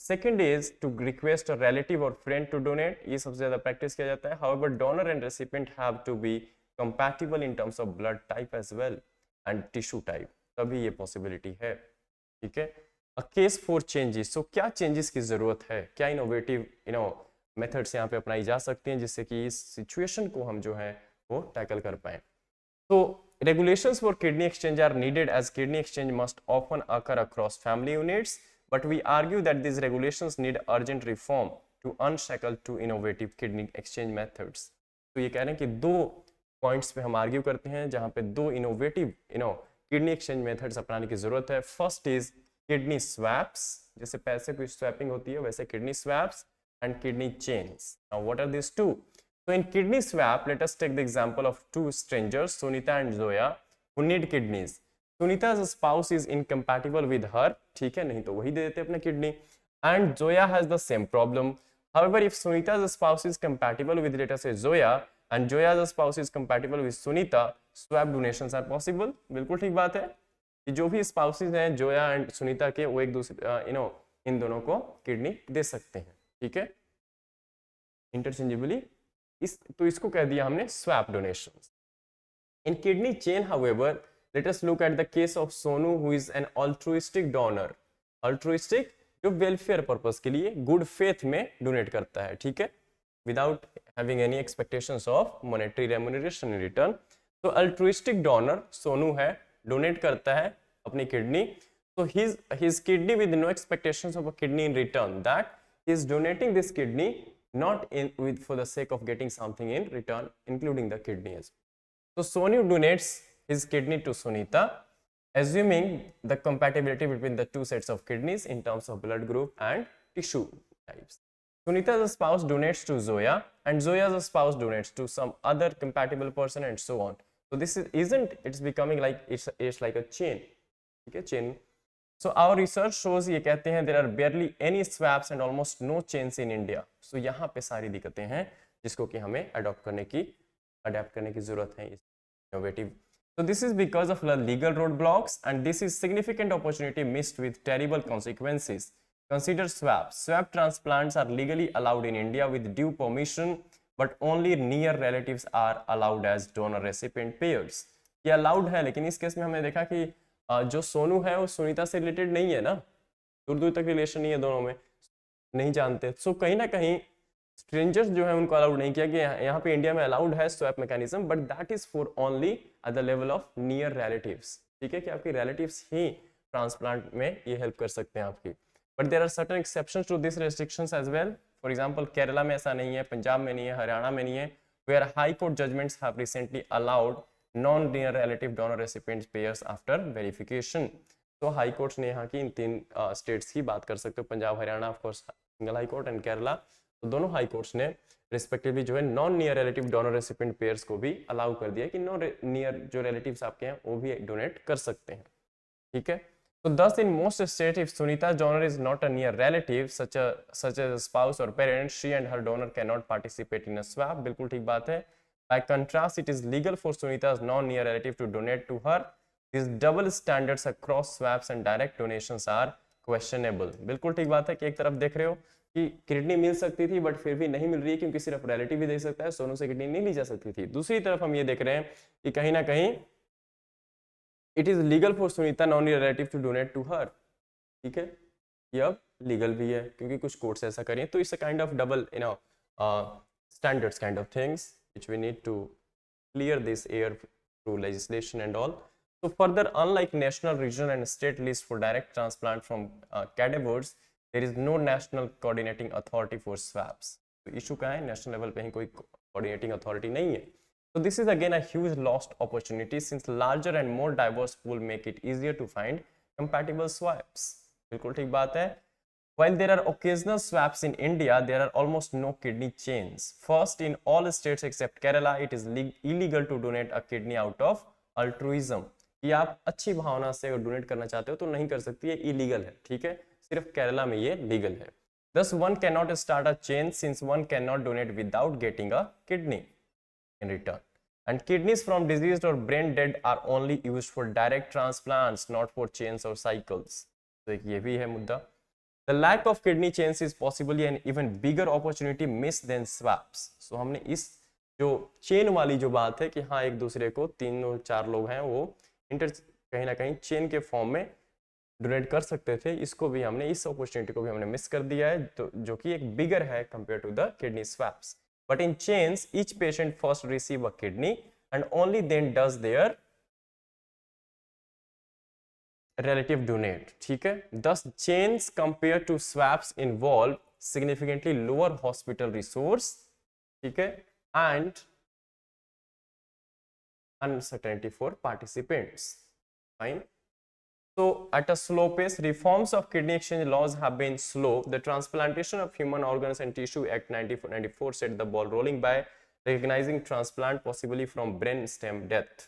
Second is to request a relative or friend to donate। ये सबसे ज्यादा practice किया जाता है। However, donor and recipient have to be compatible in terms of blood type as well and tissue type, तभी ये possibility है। ठीक है, अ केस फॉर चेंजेस। सो क्या चेंजेस की जरूरत है, क्या इनोवेटिव मेथड्स यहाँ पे अपनाई जा सकती हैं जिससे कि इस सिचुएशन को हम जो है वो टैकल कर पाए। तो regulations for kidney exchange are needed as kidney exchange must often occur across family units, but we argue that these regulations need urgent reform to unshackle two innovative kidney exchange methods. तो ये कह रहे हैं कि दो points पे हम argue करते हैं जहां पे दो इनोवेटिव किडनी एक्सचेंज मेथड्स अपनाने की जरूरत है. फर्स्ट इज किडनी स्वैप्स, जैसे पैसे की स्वैपिंग होती है वैसे kidney swaps, and kidney chains. Now what are this two? So in kidney swap, let us take the example of two strangers, Sunita and Zoya, who need kidneys. Sunita's spouse is incompatible with her, ठीक है, नहीं तो वही दे देते अपना kidney. And Zoya has the same problem. However, if Sunita's spouse is compatible with, let us say, Zoya, and Zoya's spouse is compatible with Sunita, swap donations are possible. बिल्कुल ठीक बात है कि जो भी spouses हैं जोया एंड सुनीता के, वो एक दूसरे इन दोनों को किडनी दे सकते हैं, ठीक है, इंटरचेंजेबली. तो इसको कह दिया हमने swap donations. In kidney chain however, let us look at the case of Sonu who is an altruistic donor. Altruistic जो वेलफेयर पर्पस के लिए गुड फेथ में डोनेट करता है, ठीक है, without having any expectations of monetary remuneration in return. तो altruistic donor Sonu है, डोनेट करता है अपनी kidney. So his kidney with no expectations of a kidney in return, that he is donating this kidney not for the sake of getting something in return, including the kidney as well. So Sonu donates his kidney to Sunita, assuming the compatibility between the two sets of kidneys in terms of blood group and tissue types. Sunita's spouse donates to Zoya, and Zoya's spouse donates to some other compatible person, and so on. So this it's becoming like it's like a chain. Okay, chain. So our research shows, ये कहते हैं, there are barely any swaps and almost no chains in India. So यहाँ पे सारी दिक्कतें हैं जिसको कि हमें अडॉप्ट करने की जरूरत है, innovative. So this is because of the legal roadblocks, and this is significant opportunity missed with terrible consequences. Consider swaps. Swap transplants are legally allowed in India with due permission, but only near relatives are allowed as donor recipient pairs. ये allowed है, लेकिन इस case में हमने देखा कि जो सोनू है वो सुनीता से रिलेटेड नहीं है ना, दूर दूर तक रिलेशन नहीं है, दोनों में नहीं जानते. सो कहीं ना कहीं स्ट्रेंजर्स जो है उनको अलाउड नहीं किया गया. यहाँ पे इंडिया में अलाउड है swap mechanism, but that is for only at the level of near relatives, ठीक है, कि आपके रिलेटिव्स ही ट्रांसप्लांट में ये हेल्प कर सकते हैं आपकी. But there are certain exceptions to this restrictions as well. For example Kerala में ऐसा नहीं है, पंजाब में नहीं है, हरियाणा में नहीं है, where high court judgments have recently allowed non-near relative donor recipient pairs after verification. तो हाई कोर्ट्स ने यहाँ की इन तीन स्टेट्स की बात कर सकते हो, Punjab, Haryana, of course single high court, and Kerala. तो दोनों हाई कोर्ट्स ने रिस्पेक्टिवली जो है non near relative donor recipient pairs को भी अलाउ कर दिया कि नॉन नियर जो रिलेटिव्स आपके हैं वो भी डोनेट कर सकते हैं, ठीक है. So thus in most states, if Sunita's donor is not a near relative such as a spouse or parent, she and her donor cannot participate in a swap. बिल्कुल ठीक बात है. By contrast, it is legal for Sunita's non-near relative to donate to her. These double standards across swaps and direct donations are questionable. बिल्कुल ठीक बात है कि एक तरफ देख रहे हो कि किडनी मिल सकती थी बट फिर भी नहीं मिल रही है क्योंकि सिर्फ रिलेटिव ही दे सकता है, सोनू से किडनी नहीं ली जा सकती थी. दूसरी तरफ हम ये देख रहे हैं कि कहीं ना कहीं it is legal for Sunita non near relative to donate to her, ठीक है, ये अब लीगल भी है क्योंकि कुछ कोर्ट्स ऐसा करें. तो it's a kind of double standards kind of things which we need to clear this air through legislation and all. So further, unlike national, regional and state list for direct transplant from cadavers, there is no national coordinating authority for swaps. तो issue क्या है, national level पे ही कोई coordinating authority नहीं है. So this is again a huge lost opportunity since larger and more diverse pool make it easier to find compatible swaps. बिल्कुल ठीक बात है. While there are occasional swaps in India, there are almost no kidney chains. First, in all states except Kerala, it is illegal to donate a kidney out of altruism. कि आप अच्छी भावना से अगर donate करना चाहते हो तो नहीं कर सकती है, इलीगल है, ठीक है, सिर्फ केरला में ये लीगल है. Thus, one cannot start a chain since one cannot donate without getting a kidney in return. And kidneys from diseased or brain dead are only used for direct transplants, not for chains or cycles. तो ये भी है मुद्दा. The lack of kidney chains is possibly an even bigger opportunity missed than swaps. So हमने इस जो chain वाली जो बात है कि हाँ एक दूसरे को 3-4 लोग हैं वो कहीं ना कहीं चेन के फॉर्म में डोनेट कर सकते थे, इसको भी हमने, इस अपॉर्चुनिटी को भी हमने मिस कर दिया है, तो जो कि एक बिगर है compare to the kidney swaps. But in chains each patient first receive a kidney and only then does their relative donate, ठीक है. Thus chains compared to swaps involve significantly lower hospital resource, ठीक है, and uncertainty for participants. Fine. So at a slow pace, reforms of kidney exchange laws have been slow. The Transplantation of Human Organs and Tissue Act 1994 set the ball rolling by recognizing transplant possibly from brain stem death.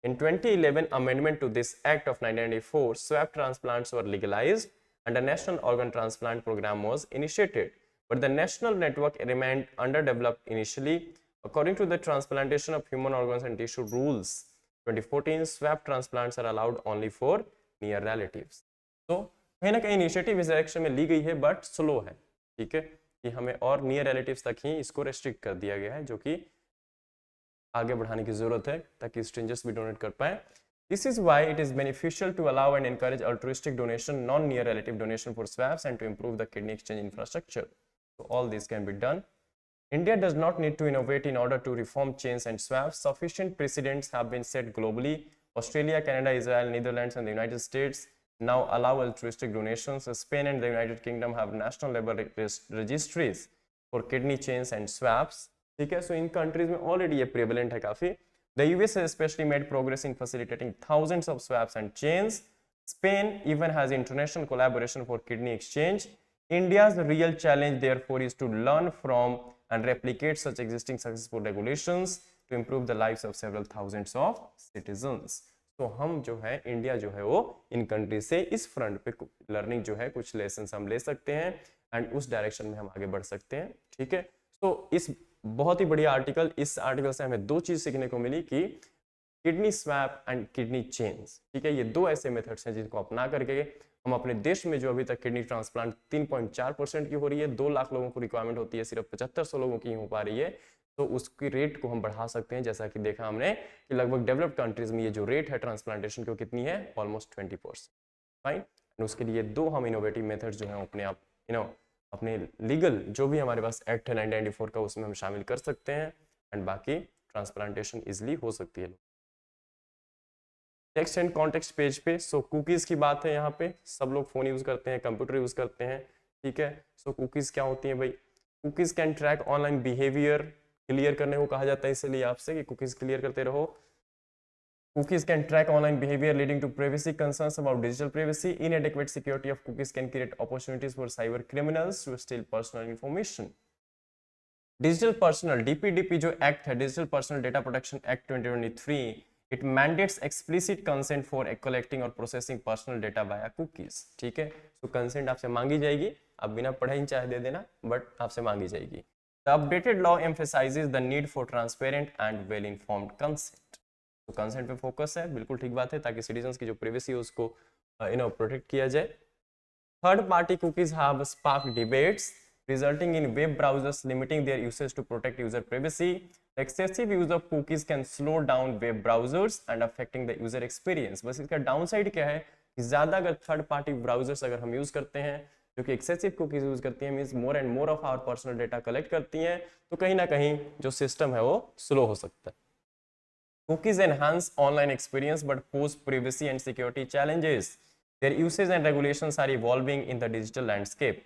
In 2011, amendment to this Act of 1994, swab transplants were legalized and a national organ transplant program was initiated. But the national network remained underdeveloped initially. According to the Transplantation of Human Organs and Tissue rules, 2014, swab transplants are allowed only for near relatives. तो कहीं ना कहीं initiative इस direction में ली गई है but slow है, ठीक है, कि हमें और नियर रिलेटिव्स तक ही इसको रेस्ट्रिक्ट कर दिया गया है, जो कि आगे बढ़ाने की जरूरत है ताकि स्ट्रेंजर्स भी डोनेट कर पाए. This is why it is beneficial to allow and encourage altruistic donation, non-near relative donation for swabs and to improve the kidney exchange infrastructure. So all this can be done. India does not need to innovate in order to reform chains and swabs. Sufficient precedents have been set globally. Australia, Canada, Israel, Netherlands and the United States now allow altruistic donations. Spain and the United Kingdom have national level registries for kidney chains and swabs. ठीक है, so in countries में already ये prevalent है काफी. The US has especially made progress in facilitating thousands of swabs and chains. Spain even has international collaboration for kidney exchange. India's real challenge therefore is to learn from and replicate such existing successful regulations to improve the lives of several thousands of citizens. तो हम जो है India जो है वो in country से इस front पे लर्निंग जो है कुछ लेसन हम ले सकते हैं एंड उस डायरेक्शन में हम आगे बढ़ सकते हैं, ठीक है. तो इस बहुत ही बढ़िया आर्टिकल, इस आर्टिकल से हमें दो चीज सीखने को मिली कि kidney swap and kidney chains, ठीक है, ये दो ऐसे मेथड्स हैं जिनको अपना करके हम अपने देश में जो अभी तक किडनी ट्रांसप्लांट 3.4% की हो रही है, 2 लाख लोगों को रिक्वायरमेंट होती है, सिर्फ 7500 लोगों की हो पा रही है, तो उसकी रेट को हम बढ़ा सकते हैं. जैसा कि देखा हमने कि लगभग डेवलप्ड कंट्रीज में ये जो रेट है ट्रांसप्लांटेशन की वो कितनी है, ऑलमोस्ट 20%. फाइन. उसके लिए दो हम इनोवेटिव मेथड्स जो है अपने आप अपने लीगल जो भी हमारे पास एक्ट है 1994 का उसमें हम शामिल कर सकते हैं एंड बाकी ट्रांसप्लांटेशन इजिली हो सकती है. टेक्स्ट एंड कॉन्टेक्स्ट पेज पे सो कुकीज की बात है. यहाँ पे सब लोग फोन यूज करते हैं, कंप्यूटर यूज करते हैं, ठीक है. सो कुकीज क्या होती है भाई? Cookies can track online behaviour, clear करने को कहा जाता है इसलिए आपसे कि कुकीज क्लियर करते रहो. Cookies can track online behavior leading to privacy concerns about digital privacy. Inadequate security of cookies can create opportunities for cyber criminals to steal personal information. Digital Personal DPDP जो act है, digital personal data protection act 2023, it mandates explicit consent for collecting और processing personal data via cookies. ठीक है, तो consent आपसे मांगी जाएगी, आप बिना पढ़े ही चाहे दे देना, बट आपसे मांगी जाएगी. The updated law emphasizes the need for transparent and well-informed consent. तो कंसेंट पे फोकस है, बिल्कुल ठीक बात है, ताकि सिटीजंस की जो प्राइवेसी है उसको प्रोटेक्ट किया जाए. Third party cookies have sparked debates resulting in web browsers limiting their usage to protect user privacy. The excessive use of cookies can slow down web browsers and affecting the user experience. बस इसका downside क्या है कि ज्यादा अगर third party browsers अगर हम use करते हैं जो कि एक्सेसिव कुकीज यूज करती हैं, means more and more of our personal data collect करती हैं, तो कहीं ना कहीं जो सिस्टम है वो स्लो हो सकता है. Cookies enhance online experience but pose privacy and security challenges. Their uses and regulations are evolving in the digital landscape.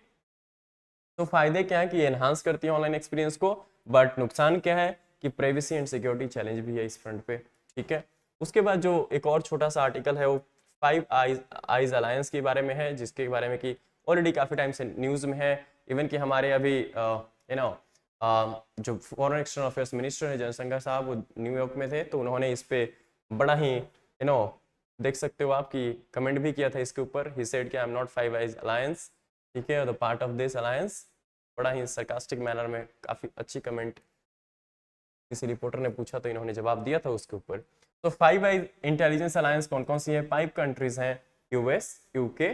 तो फायदे क्या है कि एनहांस करती है ऑनलाइन एक्सपीरियंस को, बट नुकसान क्या है कि प्राइवेसी एंड सिक्योरिटी चैलेंज भी है इस फ्रंट पे, ठीक है. उसके बाद जो एक और छोटा सा आर्टिकल है वो 5 आइज अलायंस के बारे में है, जिसके बारे में कि ऑलरेडी काफी टाइम से न्यूज में है. इवन कि हमारे अभी जो फॉरेन एक्सटर्नल अफेयर्स मिनिस्टर है जयशंकर साहब, वो न्यूयॉर्क में थे, तो उन्होंने इस पे बड़ा ही देख सकते हो आप कि कमेंट भी किया था इसके ऊपर. ही सेड कि I am not 5 Eyes alliance, ठीक है, the part of this alliance. बड़ा ही सरकास्टिक मैनर में काफी अच्छी कमेंट किसी रिपोर्टर ने पूछा तो इन्होंने जवाब दिया था उसके ऊपर. तो 5 आइज इंटेलिजेंस अलायंस कौन कौन सी है? 5 कंट्रीज हैं, यूएस, यूके,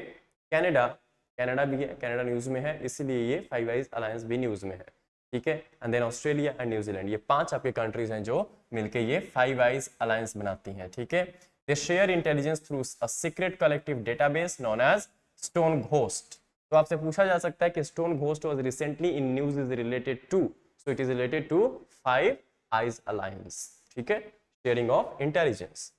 कनाडा भी है, कनाडा न्यूज में है इसलिए ये 5 आइज अलायंस भी न्यूज में है, ठीक है. And then Australia and New Zealand, ये 5 आपके कंट्रीज हैं जो मिलके ये 5 आइज अलायंस बनाती हैं, ठीक है. They share intelligence through a secret collective database known as Stone Ghost. तो आपसे पूछा जा सकता है कि Stone Ghost was recently in news is related to, so it is related to 5 Eyes alliance, ठीक है, sharing of intelligence.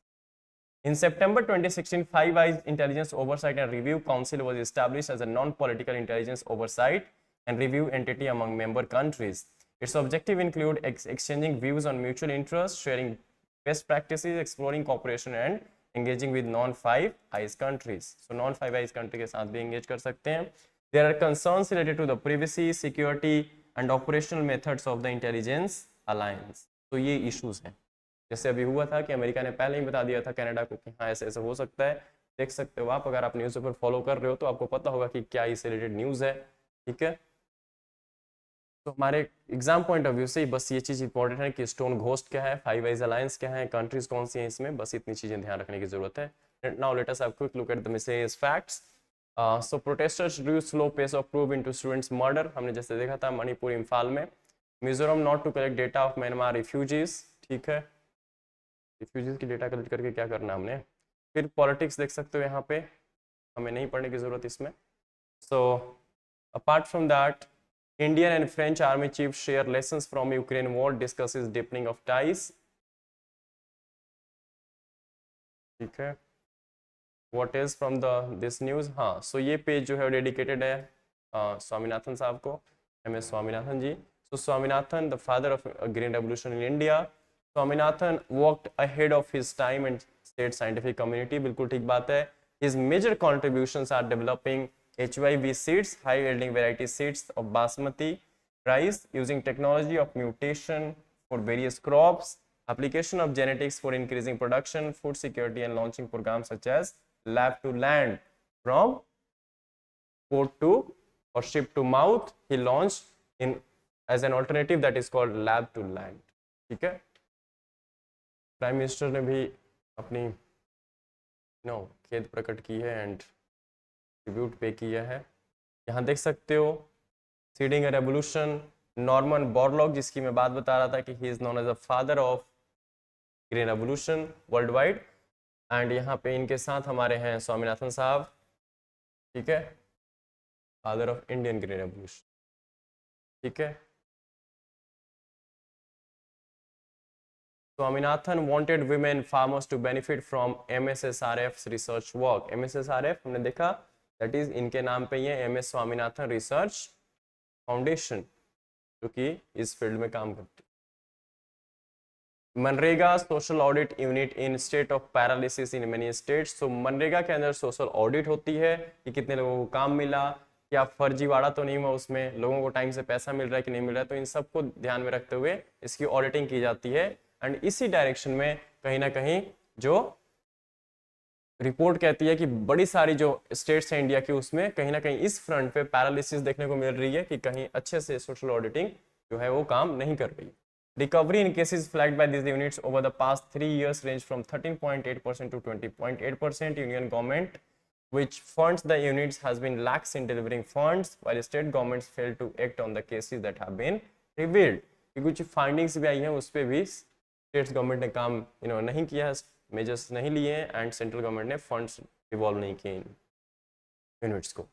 In September 2016, Five Eyes Intelligence Oversight and Review Council was established as a non-political intelligence oversight and review entity among member countries. Its objective include exchanging views on mutual interests, sharing best practices, exploring cooperation and engaging with non-Five Eyes countries. So non-Five Eyes country के साथ भी engage कर सकते हैं. There are concerns related to the privacy, security and operational methods of the intelligence alliance. तो ये issues हैं. जैसे अभी हुआ था कि अमेरिका ने पहले ही बता दिया था कनाडा को कि हाँ ऐसे ऐसे हो सकता है. देख सकते हो आप, अगर आप न्यूज़ पेपर फॉलो कर रहे हो तो आपको पता होगा कि क्या इससे रिलेटेड न्यूज़ है. ठीक है, तो हमारे एग्जाम पॉइंट ऑफ व्यू से बस ये चीज़ इंपॉर्टेंट है कि स्टोन घोस्ट क्या है, फाइव आइज अलायंस क्या है, कंट्रीज कौन सी हैं इसमें, बस इतनी चीज़ें ध्यान रखने की जरूरत है. Now let us have quick look at the miscellaneous facts. So protesters due slow pace of probe into students murder. हमने जैसे देखा था मणिपुर इम्फाल में. Mizoram not to collect data of Myanmar refugees. ठीक है, रिफ्यूजीज की डेटा कलेक्ट करके क्या करना हमने. फिर पॉलिटिक्स देख सकते हो यहाँ पे, हमें नहीं पढ़ने की जरूरत इसमें. So apart from that, Indian and French army chiefs share lessons from Ukraine war, discusses deepening of ties. ठीक है, what is from the this news? हाँ, so ये पेज जो है डेडिकेटेड है स्वामीनाथन साहब को, MS Swaminathan ji. So Swaminathan, the father of green revolution in India. Swaminathan walked ahead of his time and state scientific community. बिल्कुल ठीक बात है. His major contributions are developing HYV seeds, high yielding variety seeds of basmati rice using technology of mutation for various crops, application of genetics for increasing production, food security and launching programs such as lab to land from port to or ship to mouth. He launched in as an alternative that is called lab to land. ठीक है, prime minister ने भी अपनी खेद प्रकट की है and tribute पे किया है. यहाँ देख सकते हो seeding a revolution, Norman Borlaug, जिसकी मैं बात बता रहा था कि he is known as a father of green revolution world wide. And यहाँ पे इनके साथ हमारे हैं स्वामीनाथन साहब. ठीक है, father of Indian green revolution. ठीक है, Swaminathan wanted women farmers to benefit from MSSRF's research work. MSSRF हमने देखा, that is इनके नाम पे ये MS स्वामीनाथन रिसर्च फाउंडेशन जो कि इस फील्ड में काम करती है. MNREGA social audit unit in state of paralysis in many states. तो मनरेगा के अंदर सोशल ऑडिट होती है कि कितने लोगों को काम मिला, क्या फर्जीवाड़ा तो नहीं हुआ उसमें, लोगों को टाइम से पैसा मिल रहा है कि नहीं मिल रहा है. तो इन सबको ध्यान में रखते हुए इसकी ऑडिटिंग की जाती है. एंड इसी डायरेक्शन में कहीं ना कहीं जो रिपोर्ट कहती है कि बड़ी सारी जो स्टेट्स हैं इंडिया की, उसमें कहीं ना कहीं इस फ्रंट पे पैरालिसिस देखने को मिल रही है कि कहीं अच्छे से सोशल ऑडिटिंग जो है वो काम नहीं कर रही. Recovery in cases flagged by this units over the past 3 years range from 13.8% to 20.8%. Union government which funds the units has been lax in delivering funds while state governments fail to act on the cases that have been revealed. कुछ findings भी आई हैं, उस पर भी states government ने काम नहीं किया, मेजर्स नहीं लिए एंड सेंट्रल गवर्नमेंट ने फंड्स रिवॉल्व नहीं किए इन यूनिट्स को.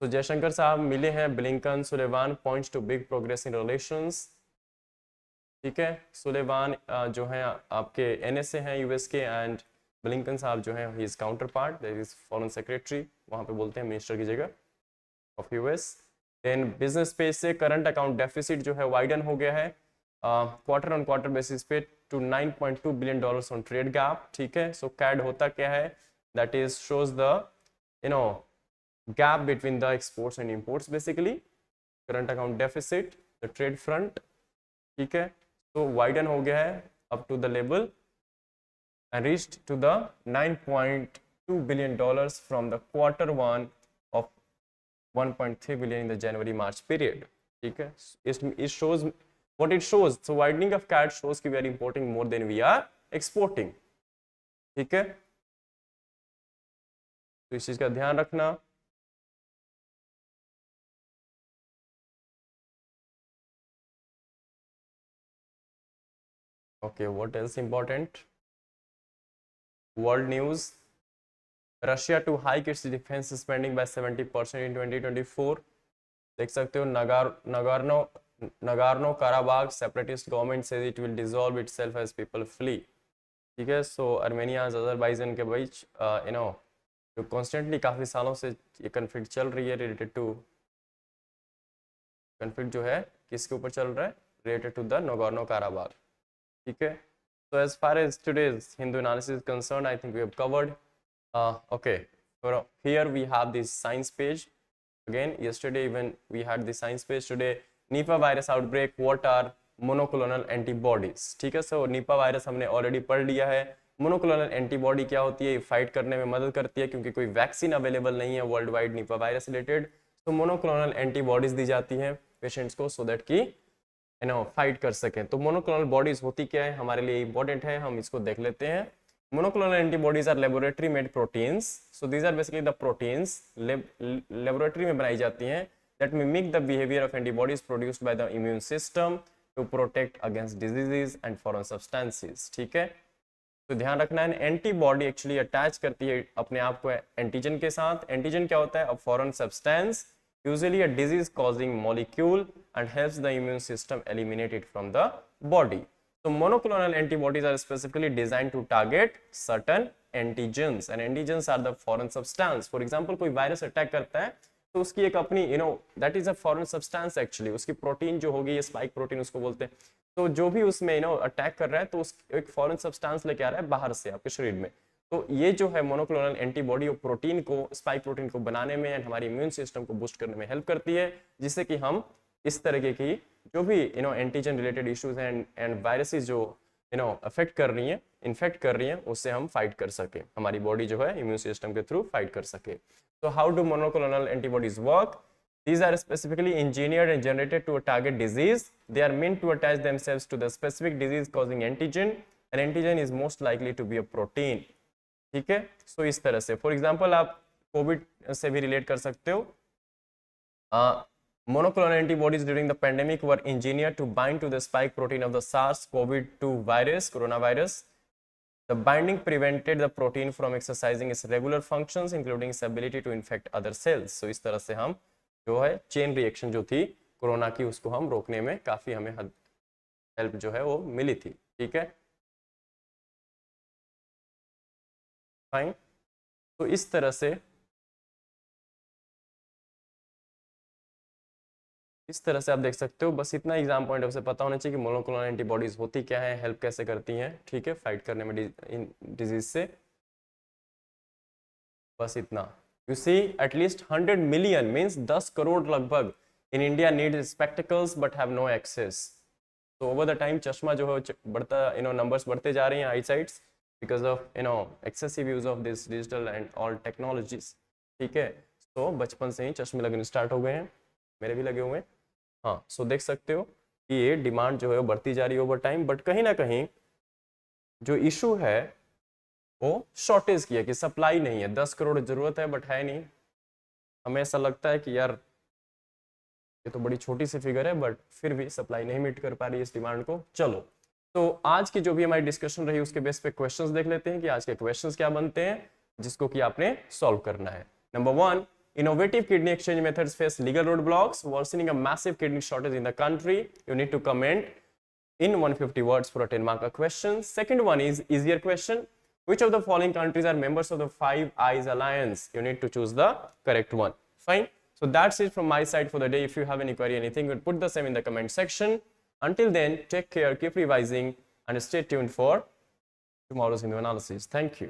तो जयशंकर साहब मिले हैं Blinken. Sullivan points to big progress in relations. ठीक है, सुलेवान जो है आपके NSA हैं US के, एंड ब्लिंकन साहब जो है he is counterpart, that is foreign secretary, वहाँ पे बोलते हैं मिनिस्टर की जगह of US. Then business page से करंट अकाउंट डेफिसिट जो है वाइडन हो गया है क्वार्टर ऑन क्वार्टर बेसिस पे to $9.2 billion on trade gap. ठीक है, सो कैड होता क्या है, that is shows the gap between the exports and imports, basically current account deficit the trade front. ठीक है, तो वाइडन हो गया है up to the level and reached to the $9.2 billion from the Q1 of 1.3 billion in the January-March period. ठीक है, it shows what it shows. So widening of CAD shows कि we are importing more than we are exporting. ठीक है, तो इस चीज का ध्यान रखना. Okay, what else important? World news. Russia to hike its defense spending by 70% in 2024. देख सकते हो Nagorno Karabakh separatist government says it will dissolve itself as people flee. ठीक है। सो आर्मेनिया अजरबैजान के बीच जो कॉन्स्टेंटली काफ़ी सालों से ये कन्फ्लिक्ट चल रही है रिलेटेड टू, कन्फ्लिक्ट जो है किसके ऊपर चल रहा है, related to the Nagorno Karabakh. ठीक है। So as far as today's Hindu analysis is concerned, I think we have covered. Okay, so here we have this science page. Again, yesterday when we had the science page, today Nipah virus outbreak. What are monoclonal antibodies? ठीक है। So Nipah virus हमने already पढ़ लिया है। monoclonal antibody क्या होती है, fight करने में मदद करती है क्योंकि कोई वैक्सीन अवेलेबल नहीं है world wide Nipah virus related. तो monoclonal antibodies दी जाती हैं पेशेंट्स को सो दैट की फाइट कर सकें। तो मोनोक्लोनल बॉडीज होती क्या है, हमारे लिए इंपॉर्टेंट है, हम इसको देख लेते हैं। Monoclonal antibodies are laboratory made proteins. So these are basically the proteins laboratory में बनाई जाती हैं that mimic the behaviour of antibodies produced by the immune system to protect against diseases and foreign substances. ठीक है। तो ध्यान रखना है, एंटीबॉडी एक्चुअली अटैच करती है अपने आप को एंटीजन के साथ। एंटीजन क्या होता है, a foreign substance, usually a disease causing molecule, and helps the immune system eliminate it from the body. So monoclonal antibodies are specifically designed to target certain antigens, and antigens are the foreign substance. For example, कोई virus attack करता है तो उसकी एक अपनी that is a foreign substance actually, उसकी protein जो होगी, ये स्पाइक प्रोटीन उसको बोलते हैं। तो जो भी उसमें अटैक कर रहा है तो उस एक फॉरेन सब्सटेंस लेके आ रहा है बाहर से आपके शरीर में। तो ये जो है मोनोक्लोनल एंटीबॉडी प्रोटीन को, स्पाइक प्रोटीन को बनाने में एंड हमारी इम्यून सिस्टम को बूस्ट करने में हेल्प करती है, जिससे कि हम इस तरीके की जो भी antigen related issues and viruses जो अफेक्ट कर रही हैं, इन्फेक्ट कर रही हैं, उससे हम फाइट कर सके, हमारी बॉडी जो है इम्यून सिस्टम के थ्रू फाइट कर सके। तो how do monoclonal antibodies work? These are specifically engineered and generated to a target disease. They are meant to attach themselves to the specific disease causing antigen. An antigen is most likely to be a protein. ठीक है। सो इस तरह से for example आप Covid से भी relate कर सकते हो। monoclonal antibodies during the pandemic were engineered to bind to the spike protein of the SARS-CoV-2 virus, coronavirus. The binding prevented the protein from exercising its regular functions, including its ability to infect other cells. So इस तरह से हम जो है chain reaction जो थी corona की, उसको हम रोकने में काफी हमें हेल्प जो है वो मिली थी। ठीक है, फाइन। तो इस तरह से आप देख सकते हो। बस इतना एग्जाम पॉइंट ऑफ से पता होना चाहिए कि मोनोक्लोनल एंटीबॉडीज होती क्या है, हेल्प कैसे करती हैं, ठीक है, फाइट करने में डिजीज से। बस इतना। You see at least 100 million means 10 crore लगभग in India need spectacles but have no access. तो ओवर द टाइम चश्मा जो है बढ़ता, नंबर्स बढ़ते जा रही हैं eye sights because of excessive use of this digital and all technologies। ठीक है, तो बचपन से ही चश्मे लगने स्टार्ट हो गए हैं, मेरे भी लगे हुए हैं। हाँ, सो देख सकते हो कि ये डिमांड जो है वो बढ़ती जा रही है ओवर टाइम, बट कहीं ना कहीं जो इशू है वो शॉर्टेज की है कि सप्लाई नहीं है। 10 करोड़ जरूरत है बट है नहीं। हमें ऐसा लगता है कि यार ये तो बड़ी छोटी सी फिगर है, बट फिर भी सप्लाई नहीं मीट कर पा रही है इस डिमांड को। चलो, तो आज की जो भी हमारी डिस्कशन रही उसके बेस पे क्वेश्चंस देख लेते हैं कि आज के क्वेश्चंस क्या बनते हैं जिसको कि आपने सॉल्व करना है। Number 1, innovative kidney exchange methods face legal roadblocks, worsening a massive kidney shortage in the country. You need to comment in 150 words for a 10-mark question. Second one is easier question. Which of the following countries are members of the Five Eyes Alliance? You need to choose the correct one. Fine. So that's it from my side for the day. If you have any query, anything, you put the same in the comment section. Until then, take care, keep revising, and stay tuned for tomorrow's Hindu analysis. Thank you.